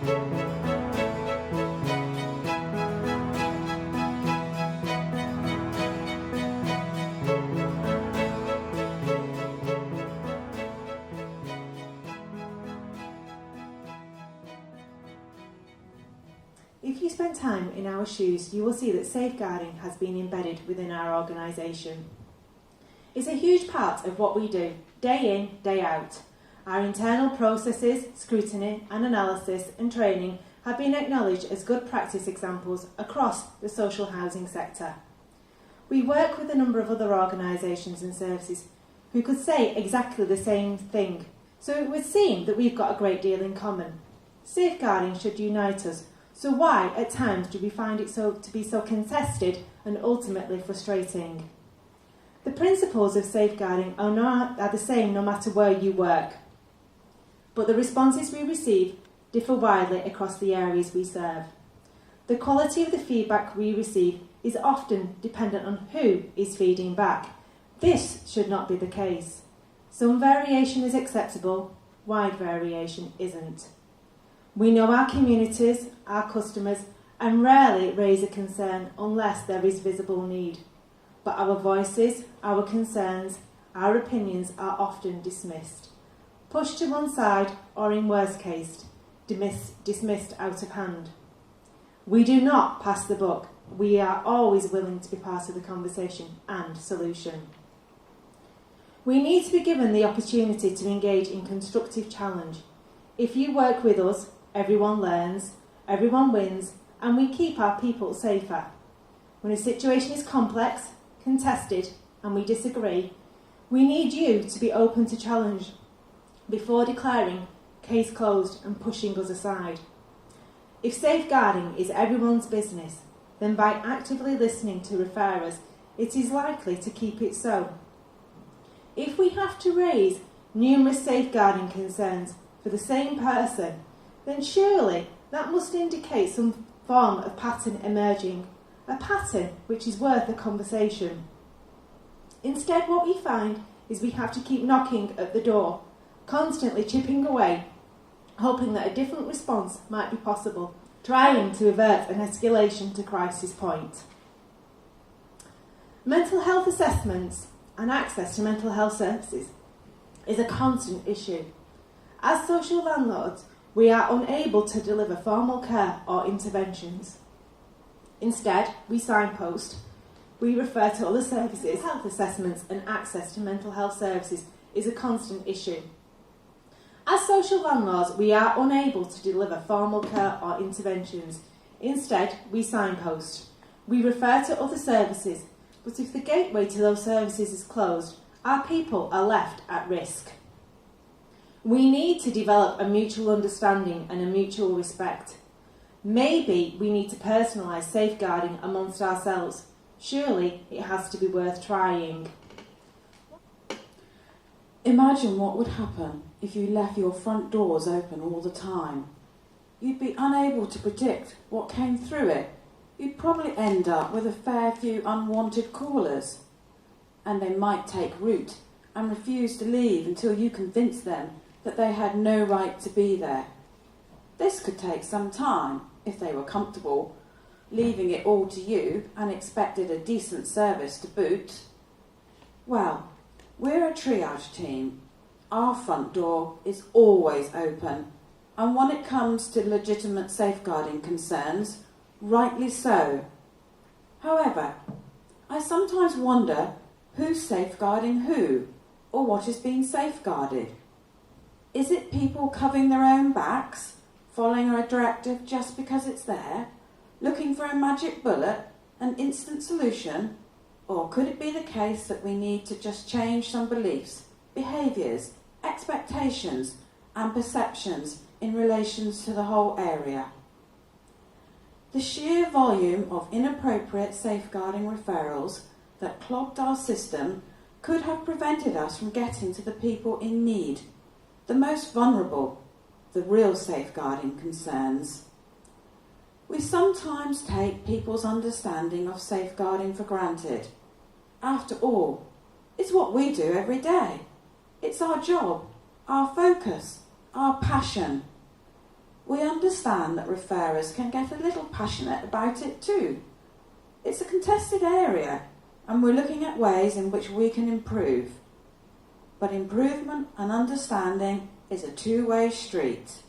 If you spend time in our shoes, you will see that safeguarding has been embedded within our organisation. It's a huge part of what we do, day in, day out. Our internal processes, scrutiny and analysis and training have been acknowledged as good practice examples across the social housing sector. We work with a number of other organisations and services who could say exactly the same thing, so it would seem that we've got a great deal in common. Safeguarding should unite us, so why at times do we find it to be so contested and ultimately frustrating? The principles of safeguarding are the same no matter where you work, but the responses we receive differ widely across the areas we serve. The quality of the feedback we receive is often dependent on who is feeding back. This should not be the case. Some variation is acceptable, wide variation isn't. We know our communities, our customers, and rarely raise a concern unless there is visible need. But our voices, our concerns, our opinions are often dismissed, pushed to one side, or in worst case, dismissed out of hand. We do not pass the buck. We are always willing to be part of the conversation and solution. We need to be given the opportunity to engage in constructive challenge. If you work with us, everyone learns, everyone wins, and we keep our people safer. When a situation is complex, contested, and we disagree, we need you to be open to challenge before declaring case closed and pushing us aside. If safeguarding is everyone's business, then by actively listening to referrers, it is likely to keep it so. If we have to raise numerous safeguarding concerns for the same person, then surely that must indicate some form of pattern emerging, a pattern which is worth a conversation. Instead, what we find is we have to keep knocking at the door, constantly chipping away, hoping that a different response might be possible, trying to avert an escalation to crisis point. Mental health assessments and access to mental health services is a constant issue. As social landlords, we are unable to deliver formal care or interventions. Instead, we signpost, we refer to other services. Health assessments and access to mental health services is a constant issue. As social landlords, we are unable to deliver formal care or interventions. Instead, we signpost, we refer to other services, but if the gateway to those services is closed, our people are left at risk. We need to develop a mutual understanding and a mutual respect. Maybe we need to personalise safeguarding amongst ourselves. Surely it has to be worth trying. Imagine what would happen if you left your front doors open all the time. You'd be unable to predict what came through it. You'd probably end up with a fair few unwanted callers. And they might take root and refuse to leave until you convince them that they had no right to be there. This could take some time, if they were comfortable, leaving it all to you and expected a decent service to boot. Well, we're a triage team. Our front door is always open, and when it comes to legitimate safeguarding concerns, rightly so. However, I sometimes wonder who's safeguarding who, or what is being safeguarded. Is it people covering their own backs, following a directive just because it's there, looking for a magic bullet, an instant solution? Or could it be the case that we need to just change some beliefs, behaviours, expectations and perceptions in relation to the whole area? The sheer volume of inappropriate safeguarding referrals that clogged our system could have prevented us from getting to the people in need, the most vulnerable, the real safeguarding concerns. We sometimes take people's understanding of safeguarding for granted. After all, it's what we do every day. It's our job, our focus, our passion. We understand that referrers can get a little passionate about it too. It's a contested area, and we're looking at ways in which we can improve. But improvement and understanding is a two-way street.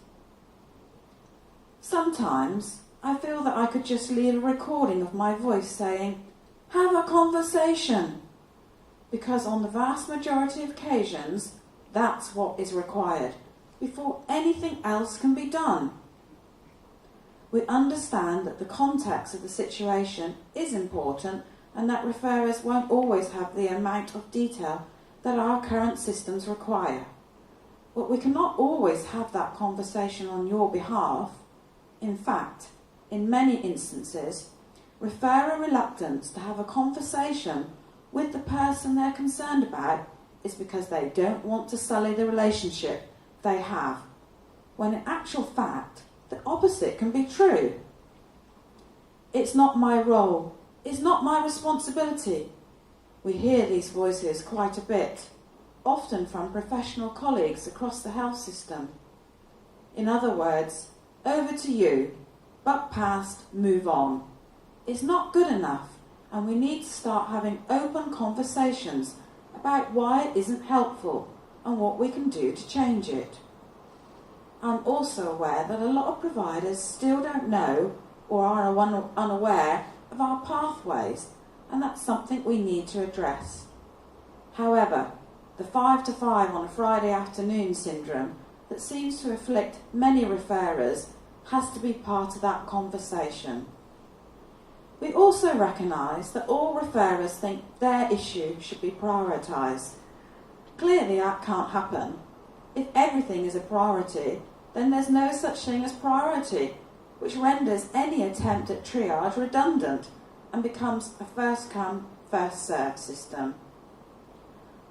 Sometimes I feel that I could just leave a recording of my voice saying, "Have a conversation," because on the vast majority of occasions, that's what is required before anything else can be done. We understand that the context of the situation is important and that referrers won't always have the amount of detail that our current systems require. But we cannot always have that conversation on your behalf. In fact, in many instances, referrer reluctance to have a conversation with the person they're concerned about is because they don't want to sully the relationship they have, when in actual fact, the opposite can be true. It's not my role. It's not my responsibility. We hear these voices quite a bit, often from professional colleagues across the health system. In other words, over to you, buck past, move on. It's not good enough, and we need to start having open conversations about why it isn't helpful and what we can do to change it. I'm also aware that a lot of providers still don't know or are unaware of our pathways, and that's something we need to address. However, the 5 to 5 on a Friday afternoon syndrome that seems to afflict many referrers has to be part of that conversation. We also recognise that all referrers think their issue should be prioritised. Clearly that can't happen. If everything is a priority, then there's no such thing as priority, which renders any attempt at triage redundant and becomes a first-come, first-served system.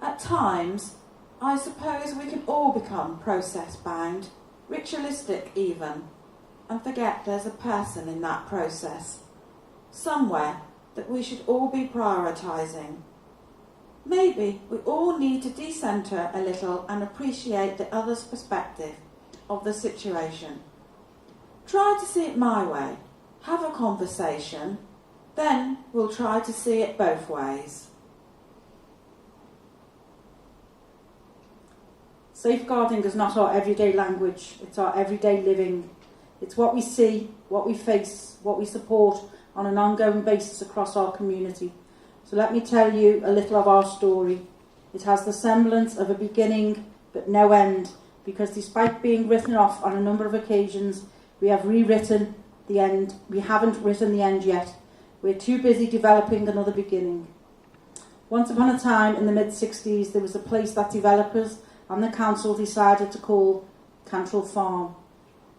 At times, I suppose we can all become process-bound, ritualistic even, and forget there's a person in that process, somewhere that we should all be prioritising. Maybe we all need to decenter a little and appreciate the other's perspective of the situation. Try to see it my way, have a conversation, then we'll try to see it both ways. Safeguarding is not our everyday language, it's our everyday living. It's what we see, what we face, what we support on an ongoing basis across our community. So let me tell you a little of our story. It has the semblance of a beginning but no end, because despite being written off on a number of occasions, we have rewritten the end. We haven't written the end yet. We're too busy developing another beginning. Once upon a time in the mid-60s, there was a place that developers and the council decided to call Cantrell Farm.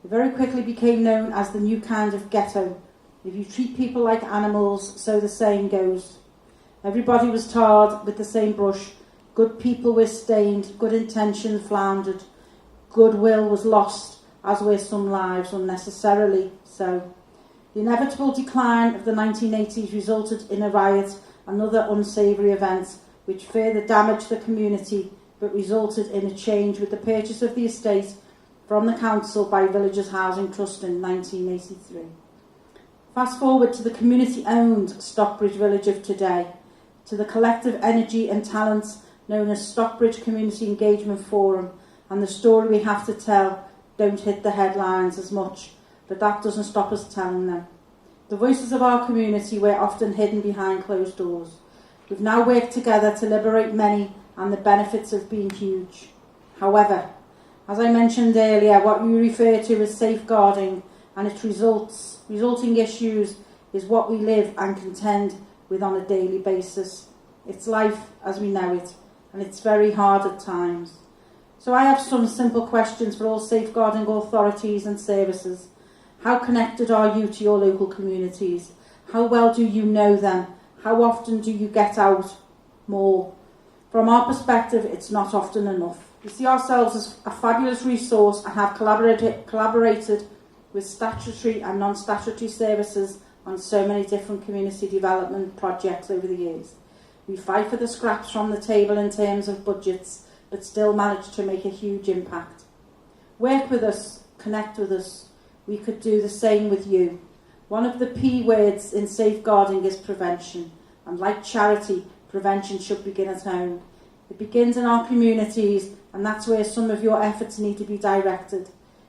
It very quickly became known as the new kind of ghetto. If you treat people like animals, so the saying goes. Everybody was tarred with the same brush. Good people were stained, good intentions floundered. Goodwill was lost, as were some lives unnecessarily so. The inevitable decline of the 1980s resulted in a riot and other unsavoury events which further damaged the community but resulted in a change with the purchase of the estate from the council by Villagers Housing Trust in 1983. Fast forward to the community-owned Stockbridge Village of today, to the collective energy and talents known as Stockbridge Community Engagement Forum, and the story we have to tell don't hit the headlines as much, but that doesn't stop us telling them. The voices of our community were often hidden behind closed doors. We've now worked together to liberate many, and the benefits have been huge. However, as I mentioned earlier, what we refer to as safeguarding and its resulting issues is what we live and contend with on a daily basis. It's life as we know it, and it's very hard at times. So I have some simple questions for all safeguarding authorities and services. How connected are you to your local communities? How well do you know them? How often do you get out more? From our perspective, it's not often enough. We see ourselves as a fabulous resource and have collaborated with statutory and non-statutory services on so many different community development projects over the years. We fight for the scraps from the table in terms of budgets, but still manage to make a huge impact. Work with us, connect with us. we could do the same with you. One of the P words in safeguarding is prevention, and like charity, prevention should begin at home. It begins in our communities, and that's where some of your efforts need to be directed.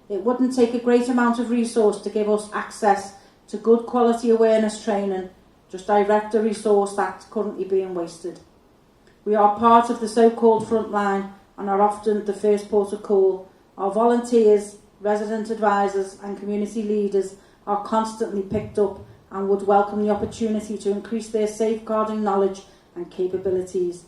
It wouldn't take a great amount of resource to give us access to good quality awareness training. Just direct a resource that's currently being wasted. We are part of the so-called front line and are often the first port of call. Our volunteers, resident advisors and community leaders are constantly picked up and would welcome the opportunity to increase their safeguarding knowledge and capabilities.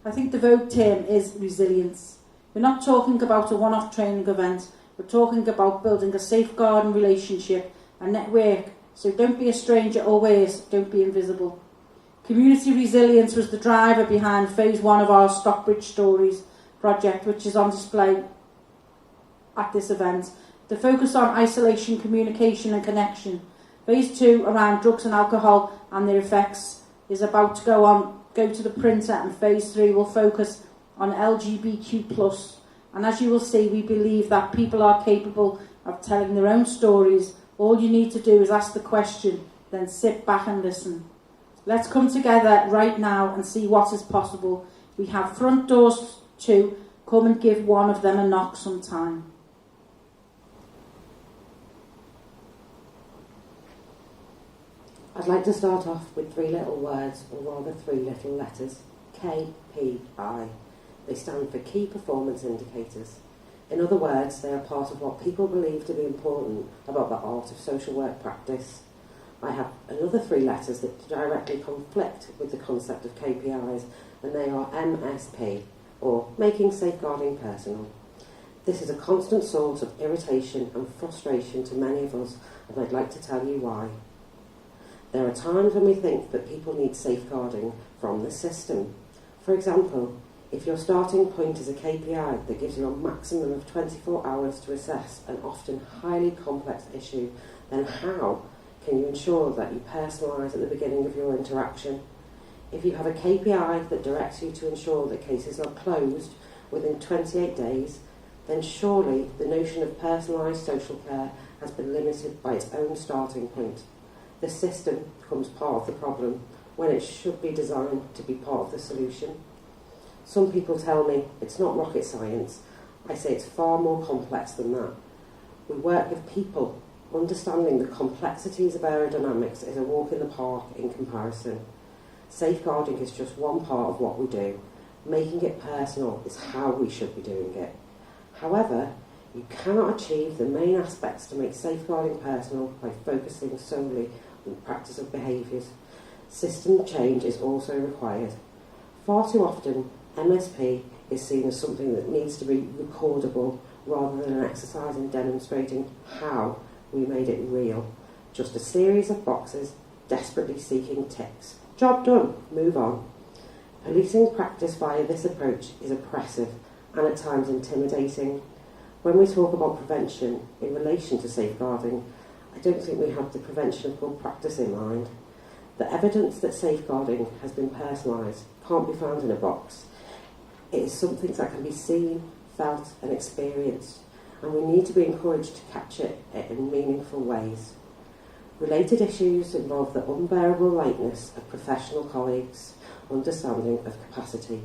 I think the vogue term is resilience. We're not talking about a one-off training event, we're talking about building a safeguarding relationship, a network, so don't be a stranger always, don't be invisible. Community resilience was the driver behind phase 1 of our Stockbridge Stories project, which is on display at this event. The focus on isolation, communication and connection. Phase 2 around drugs and alcohol and their effects is about to go to the printer, and phase 3 will focus on LGBTQ+. And as you will see, we believe that people are capable of telling their own stories. All you need to do is ask the question, then sit back and listen. Let's come together right now and see what is possible. We have front doors too. Come and give one of them a knock sometime. I'd like to start off with 3 little words, or rather 3 little letters. KPI. They stand for Key Performance Indicators. In other words, they are part of what people believe to be important about the art of social work practice. I have another 3 letters that directly conflict with the concept of KPIs, and they are MSP, or Making Safeguarding Personal. This is a constant source of irritation and frustration to many of us, and I'd like to tell you why. There are times when we think that people need safeguarding from the system. For example, if your starting point is a KPI that gives you a maximum of 24 hours to assess an often highly complex issue, then how can you ensure that you personalise at the beginning of your interaction? If you have a KPI that directs you to ensure that cases are closed within 28 days, then surely the notion of personalised social care has been limited by its own starting point. The system becomes part of the problem when it should be designed to be part of the solution. Some people tell me it's not rocket science. I say it's far more complex than that. We work with people. Understanding the complexities of aerodynamics is a walk in the park in comparison. Safeguarding is just one part of what we do. Making it personal is how we should be doing it. However, you cannot achieve the main aspects to make safeguarding personal by focusing solely on the practice of behaviours. System change is also required. Far too often, MSP is seen as something that needs to be recordable rather than an exercise in demonstrating how we made it real. Just a series of boxes desperately seeking ticks. Job done, move on. Policing practice via this approach is oppressive and at times intimidating. When we talk about prevention in relation to safeguarding, I don't think we have the prevention of good practice in mind. The evidence that safeguarding has been personalised can't be found in a box. It is something that can be seen, felt and experienced, and we need to be encouraged to capture it in meaningful ways. Related issues involve the unbearable lateness of professional colleagues' understanding of capacity.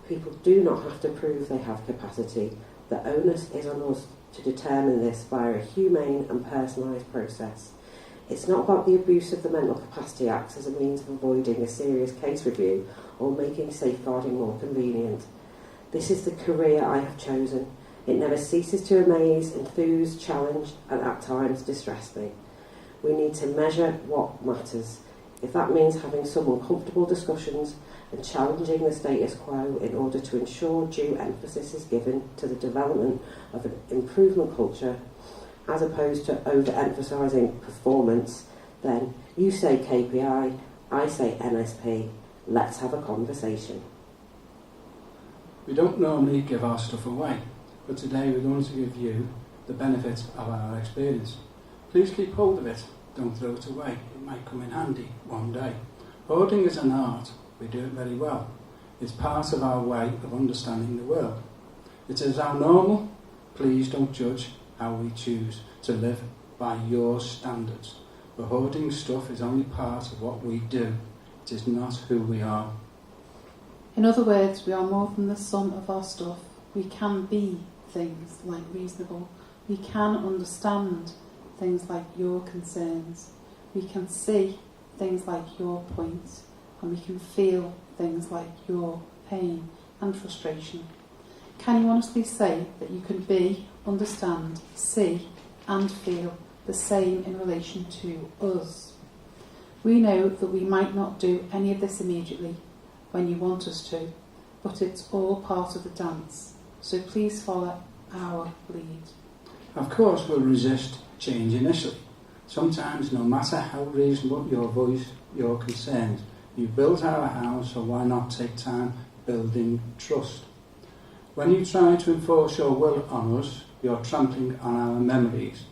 People do not have to prove they have capacity. The onus is on us to determine this via a humane and personalised process. It's not about the abuse of the Mental Capacity Act as a means of avoiding a serious case review or making safeguarding more convenient. This is the career I have chosen. It never ceases to amaze, enthuse, challenge and at times distress me. We need to measure what matters. If that means having some uncomfortable discussions and challenging the status quo in order to ensure due emphasis is given to the development of an improvement culture, as opposed to overemphasising performance, then you say KPI, I say MSP. Let's have a conversation. We don't normally give our stuff away, but today we're going to give you the benefits of our experience. Please keep hold of it, don't throw it away, it might come in handy one day. Hoarding is an art, we do it very well. It's part of our way of understanding the world. It is our normal, please don't judge how we choose to live by your standards. The hoarding stuff is only part of what we do. It is not who we are. In other words, we are more than the sum of our stuff. We can be things like reasonable. We can understand things like your concerns. We can see things like your points. And we can feel things like your pain and frustration. Can you honestly say that you can be, understand, see and feel the same in relation to us? We know that we might not do any of this immediately when you want us to, but it's all part of the dance. So please follow our lead. Of course, we'll resist change initially. Sometimes, no matter how reasonable your voice, your concerns, you built our house, so why not take time building trust? When you try to enforce your will on us, you're trampling on our memories.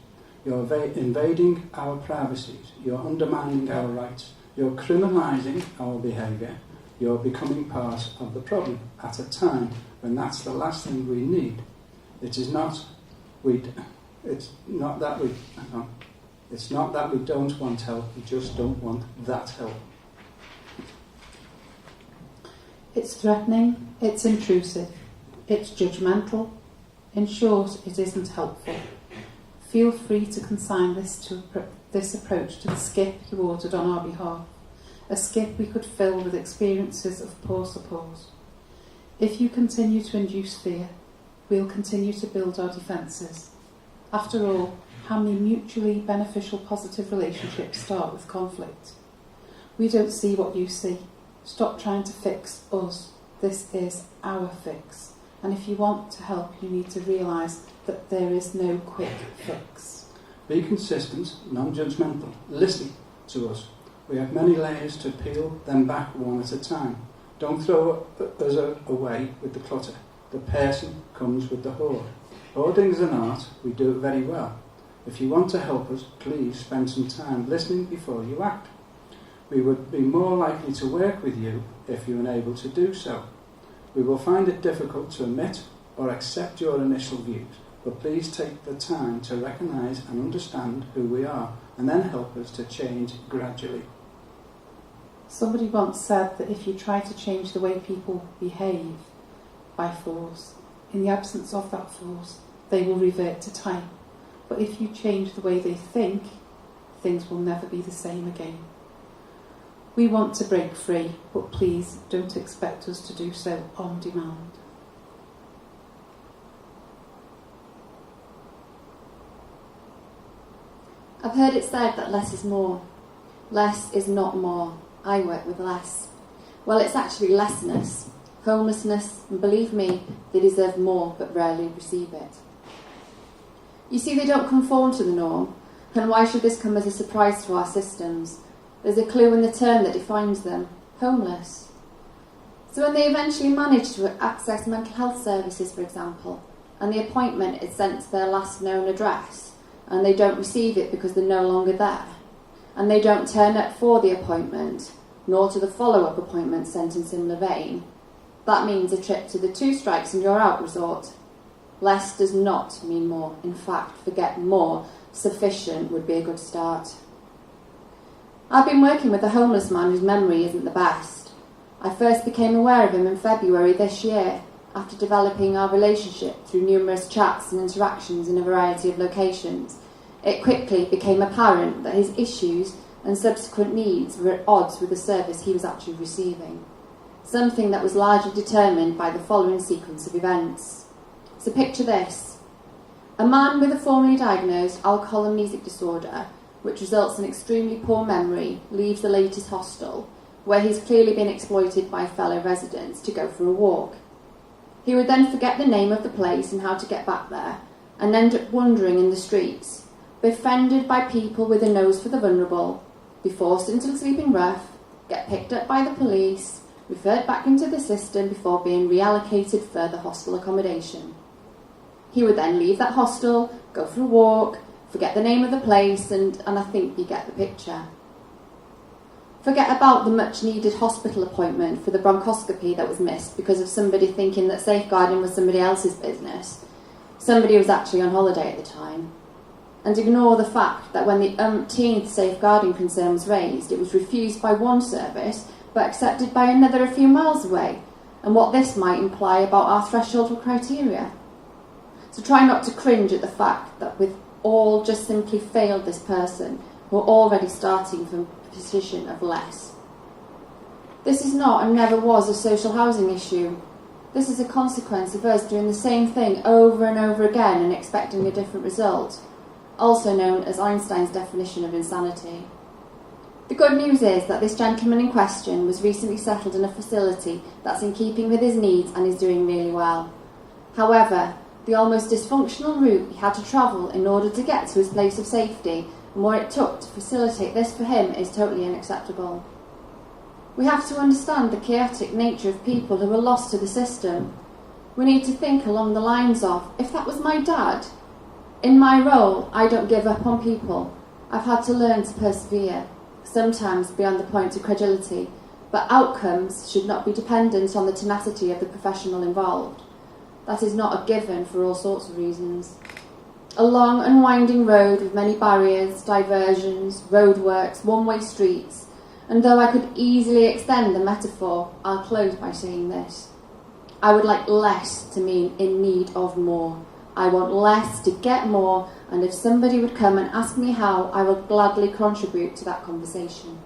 You're invading our privacies. You're undermining our rights. You're criminalising our behaviour. You're becoming part of the problem at a time when that's the last thing we need. It's not that we don't want help, we just don't want that help. It's threatening, it's intrusive, it's judgmental. In short, it isn't helpful. Feel free to consign this approach to the skip you ordered on our behalf, a skip we could fill with experiences of poor support. If you continue to induce fear, we'll continue to build our defences. After all, how many mutually beneficial positive relationships start with conflict? We don't see what you see. Stop trying to fix us. This is our fix. And if you want to help, you need to realise that there is no quick fix. Be consistent, non-judgmental, listening to us. We have many layers to peel them back one at a time. Don't throw us away with the clutter. The person comes with the hoard. Hoarding is an art. We do it very well. If you want to help us, please spend some time listening before you act. We would be more likely to work with you if you are able to do so. We will find it difficult to admit or accept your initial views, but please take the time to recognise and understand who we are and then help us to change gradually. Somebody once said that if you try to change the way people behave by force, in the absence of that force, they will revert to type. But if you change the way they think, things will never be the same again. We want to break free, but please don't expect us to do so on demand. I've heard it said that less is more. Less is not more. I work with less. Well, it's actually lessness, homelessness, and believe me, they deserve more but rarely receive it. You see, they don't conform to the norm, and why should this come as a surprise to our systems? There's a clue in the term that defines them, homeless. So when they eventually manage to access mental health services, for example, and the appointment is sent to their last known address, and they don't receive it because they're no longer there, and they don't turn up for the appointment, nor to the follow-up appointment sent in similar vein, that means a trip to the 2 strikes and you're out resort. Less does not mean more. In fact, forget more. Sufficient would be a good start. I've been working with a homeless man whose memory isn't the best. I first became aware of him in February this year, after developing our relationship through numerous chats and interactions in a variety of locations. It quickly became apparent that his issues and subsequent needs were at odds with the service he was actually receiving, something that was largely determined by the following sequence of events. So picture this. A man with a formally diagnosed alcohol and music disorder, which results in extremely poor memory, leaves the latest hostel, where he's clearly been exploited by fellow residents, to go for a walk. He would then forget the name of the place and how to get back there, and end up wandering in the streets, befriended by people with a nose for the vulnerable, be forced into the sleeping rough, get picked up by the police, referred back into the system before being reallocated further hostel accommodation. He would then leave that hostel, go for a walk, forget the name of the place, and I think you get the picture. Forget about the much-needed hospital appointment for the bronchoscopy that was missed because of somebody thinking that safeguarding was somebody else's business. Somebody was actually on holiday at the time. and ignore the fact that when the umpteenth safeguarding concern was raised, it was refused by one service but accepted by another a few miles away, and what this might imply about our threshold or criteria. So try not to cringe at the fact that we've all just simply failed this person who are already starting from a position of less. This is not and never was a social housing issue. This is a consequence of us doing the same thing over and over again and expecting a different result, also known as Einstein's definition of insanity. The good news is that this gentleman in question was recently settled in a facility that's in keeping with his needs and is doing really well. However, the almost dysfunctional route he had to travel in order to get to his place of safety and what it took to facilitate this for him is totally unacceptable. We have to understand the chaotic nature of people who are lost to the system. We need to think along the lines of, if that was my dad, in my role, I don't give up on people. I've had to learn to persevere, sometimes beyond the point of credulity, but outcomes should not be dependent on the tenacity of the professional involved. That is not a given for all sorts of reasons. A long and winding road with many barriers, diversions, roadworks, one-way streets, and though I could easily extend the metaphor, I'll close by saying this. I would like less to mean in need of more. I want less to get more, and if somebody would come and ask me how, I will gladly contribute to that conversation.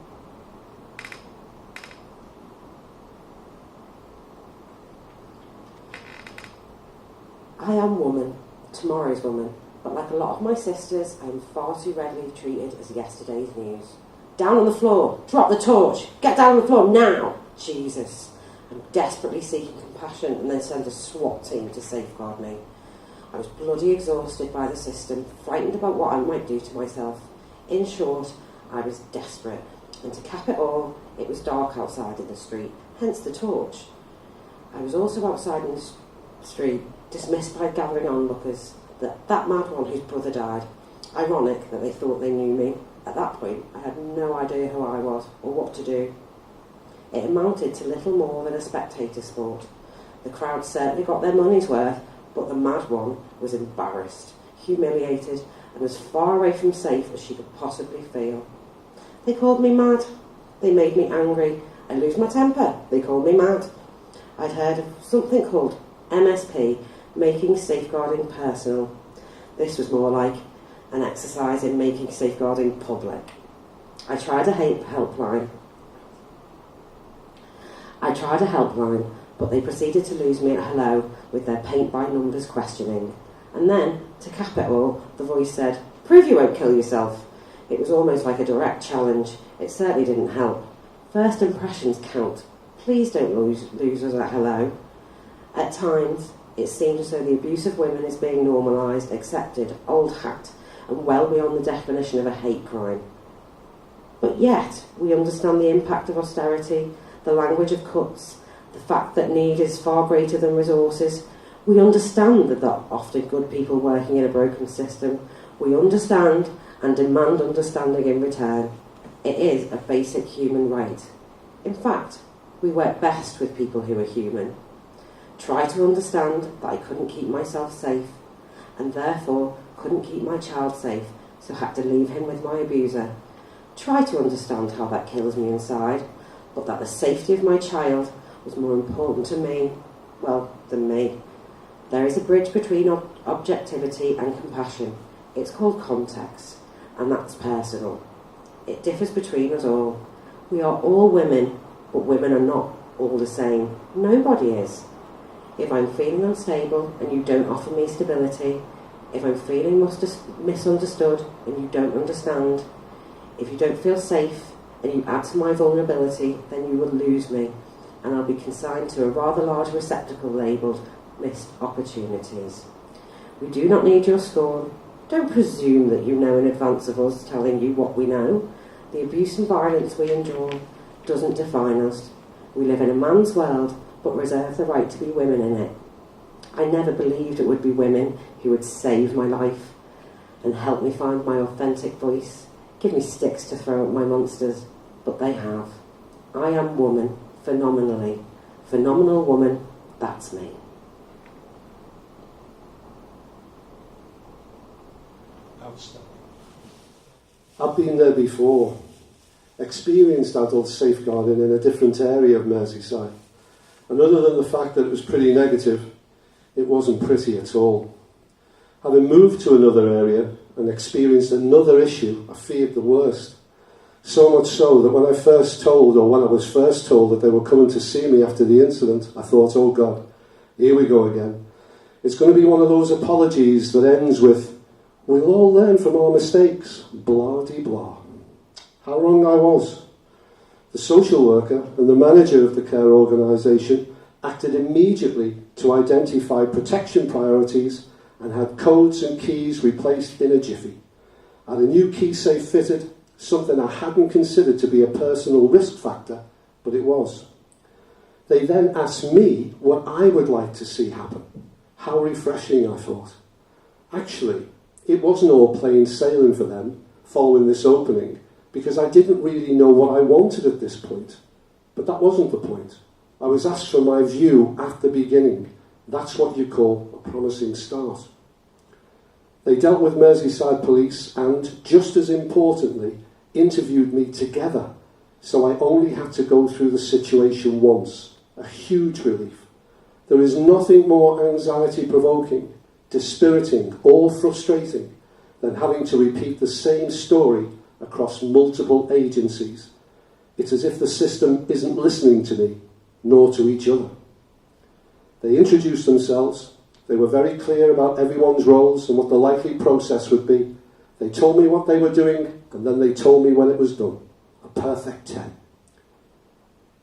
I am woman, tomorrow's woman, but like a lot of my sisters, I am far too readily treated as yesterday's news. Down on the floor, drop the torch, get down on the floor now! Jesus, I'm desperately seeking compassion and then send a SWAT team to safeguard me. I was bloody exhausted by the system, frightened about what I might do to myself. In short, I was desperate, and to cap it all, it was dark outside in the street, hence the torch. I was also outside in the street, dismissed by gathering onlookers, that mad one whose brother died. Ironic that they thought they knew me. At that point, I had no idea who I was or what to do. It amounted to little more than a spectator sport. The crowd certainly got their money's worth, but the mad one was embarrassed, humiliated, and as far away from safe as she could possibly feel. They called me mad. They made me angry. I lose my temper. They called me mad. I'd heard of something called MSP, making safeguarding personal. This was more like an exercise in making safeguarding public. I tried a helpline, but they proceeded to lose me at hello with their paint-by-numbers questioning. And then, to cap it all, the voice said, "Prove you won't kill yourself." It was almost like a direct challenge. It certainly didn't help. First impressions count. Please don't lose us at hello. At times, it seemed as though the abuse of women is being normalised, accepted, old hat, and well beyond the definition of a hate crime. But yet, we understand the impact of austerity, the language of cuts, the fact that need is far greater than resources. We understand that there are often good people working in a broken system. We understand and demand understanding in return. It is a basic human right. In fact, we work best with people who are human. Try to understand that I couldn't keep myself safe, and therefore couldn't keep my child safe, so had to leave him with my abuser. Try to understand how that kills me inside, but that the safety of my child was more important to me, than me. There is a bridge between objectivity and compassion. It's called context, and that's personal. It differs between us all. We are all women, but women are not all the same. Nobody is. If I'm feeling unstable and you don't offer me stability, if I'm feeling misunderstood and you don't understand, if you don't feel safe and you add to my vulnerability, then you will lose me, and I'll be consigned to a rather large receptacle labelled missed opportunities. We do not need your scorn. Don't presume that you know in advance of us telling you what we know. The abuse and violence we endure doesn't define us. We live in a man's world, but reserve the right to be women in it. I never believed it would be women who would save my life and help me find my authentic voice, give me sticks to throw at my monsters, but they have. I am woman, phenomenally. Phenomenal woman, that's me. Outstanding. I've been there before, experienced adult safeguarding in a different area of Merseyside. And other than the fact that it was pretty negative, it wasn't pretty at all. Having moved to another area and experienced another issue, I feared the worst. So much so that when I was first told that they were coming to see me after the incident, I thought, oh God, here we go again. It's going to be one of those apologies that ends with, we'll all learn from our mistakes, blah-de-blah. How wrong I was. The social worker and the manager of the care organisation acted immediately to identify protection priorities and had codes and keys replaced in a jiffy. Had a new key safe fitted, something I hadn't considered to be a personal risk factor, but it was. They then asked me what I would like to see happen. How refreshing, I thought. Actually, it wasn't all plain sailing for them following this opening, because I didn't really know what I wanted at this point. But that wasn't the point. I was asked for my view at the beginning. That's what you call a promising start. They dealt with Merseyside police and, just as importantly, interviewed me together, so I only had to go through the situation once. A huge relief. There is nothing more anxiety-provoking, dispiriting, or frustrating than having to repeat the same story across multiple agencies. It's as if the system isn't listening to me, nor to each other. They introduced themselves. They were very clear about everyone's roles and what the likely process would be. They told me what they were doing, and then they told me when it was done. A perfect 10.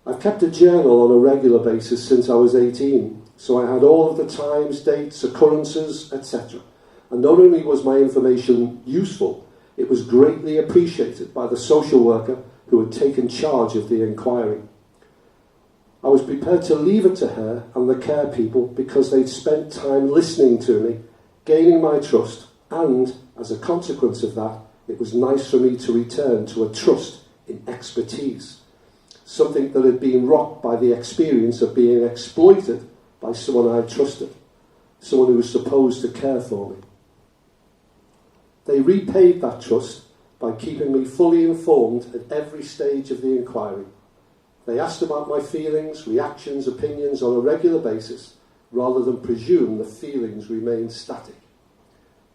I've kept a journal on a regular basis since I was 18, so I had all of the times, dates, occurrences, etc. And not only was my information useful, it was greatly appreciated by the social worker who had taken charge of the inquiry. I was prepared to leave it to her and the care people because they'd spent time listening to me, gaining my trust, and, as a consequence of that, it was nice for me to return to a trust in expertise, something that had been rocked by the experience of being exploited by someone I trusted, someone who was supposed to care for me. They repaid that trust by keeping me fully informed at every stage of the inquiry. They asked about my feelings, reactions, opinions on a regular basis, rather than presume the feelings remained static.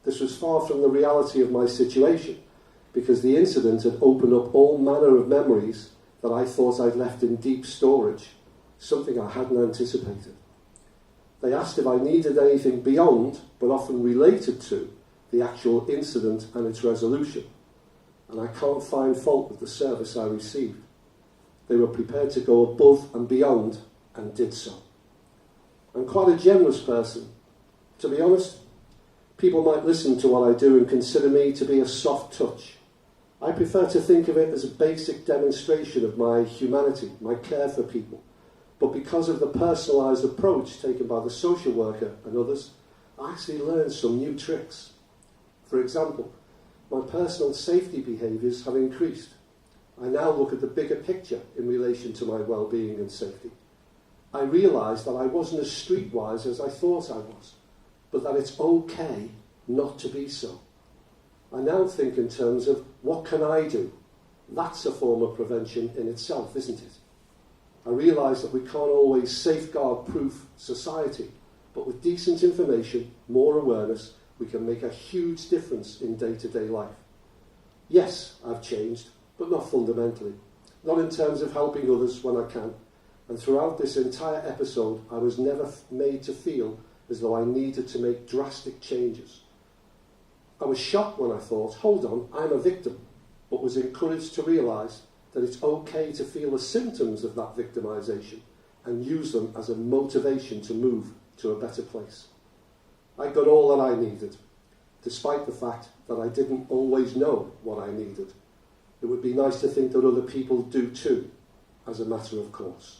This was far from the reality of my situation, because the incident had opened up all manner of memories that I thought I'd left in deep storage, something I hadn't anticipated. They asked if I needed anything beyond, but often related to, the actual incident and its resolution, and I can't find fault with the service I received. They were prepared to go above and beyond, and did so. I'm quite a generous person. To be honest, people might listen to what I do and consider me to be a soft touch. I prefer to think of it as a basic demonstration of my humanity, my care for people. But because of the personalised approach taken by the social worker and others, I actually learned some new tricks. For example, my personal safety behaviours have increased. I now look at the bigger picture in relation to my well-being and safety. I realised that I wasn't as streetwise as I thought I was, but that it's okay not to be so. I now think in terms of, what can I do? That's a form of prevention in itself, isn't it? I realise that we can't always safeguard-proof society, but with decent information, more awareness, we can make a huge difference in day-to-day life. Yes, I've changed, but not fundamentally. Not in terms of helping others when I can. And throughout this entire episode, I was never made to feel as though I needed to make drastic changes. I was shocked when I thought, hold on, I'm a victim, but was encouraged to realise that it's okay to feel the symptoms of that victimisation and use them as a motivation to move to a better place. I got all that I needed, despite the fact that I didn't always know what I needed. It would be nice to think that other people do too, as a matter of course.